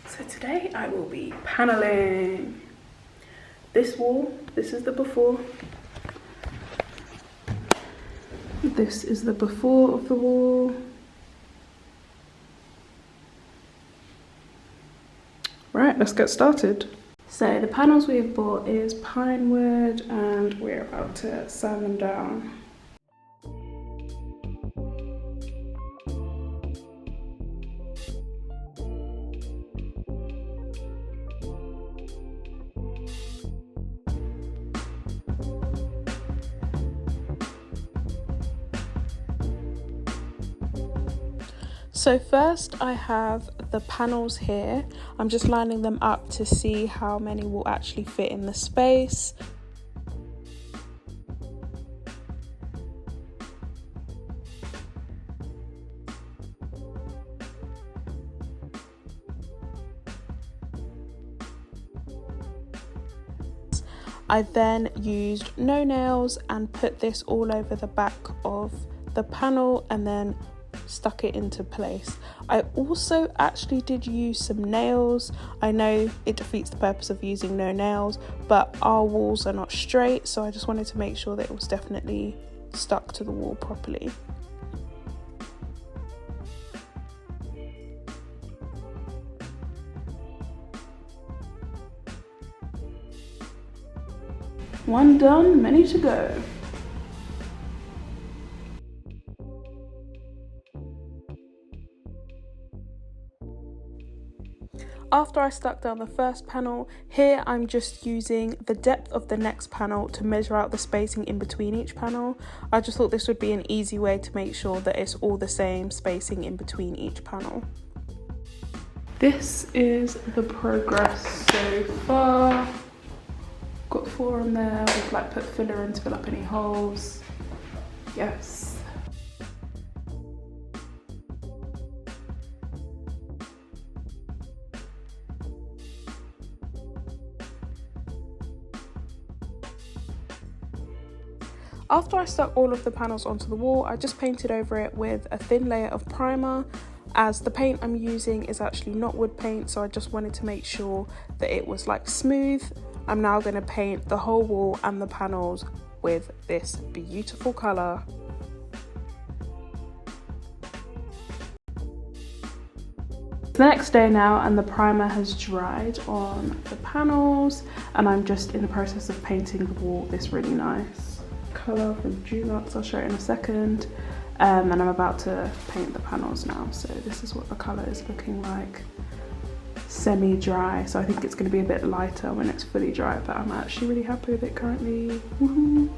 So today I will be paneling this wall. This is the before. This is the before of the wall. Right, let's get started. So the panels we have bought is pine wood and we're about to sand them down. So first I have the panels here. I'm just lining them up to see how many will actually fit in the space. I then used no nails and put this all over the back of the panel and then stuck it into place. I also actually did use some nails. I know it defeats the purpose of using no nails, but our walls are not straight, so I just wanted to make sure that it was definitely stuck to the wall properly. One done, many to go. After I stuck down the first panel, here I'm just using the depth of the next panel to measure out the spacing in between each panel. I just thought this would be an easy way to make sure that it's all the same spacing in between each panel. This is the progress so far. Got 4 on there, we've like put filler in to fill up any holes. Yes. After I stuck all of the panels onto the wall, I just painted over it with a thin layer of primer. As the paint I'm using is actually not wood paint, so I just wanted to make sure that it was like smooth. I'm now going to paint the whole wall and the panels with this beautiful colour. It's the next day now and the primer has dried on the panels and I'm just in the process of painting the wall this really nice colour from Dulux. I'll show it in a second. And I'm about to paint the panels now. So this is what the colour is looking like. Semi-dry, so I think it's going to be a bit lighter when it's fully dry, but I'm actually really happy with it currently. Woohoo!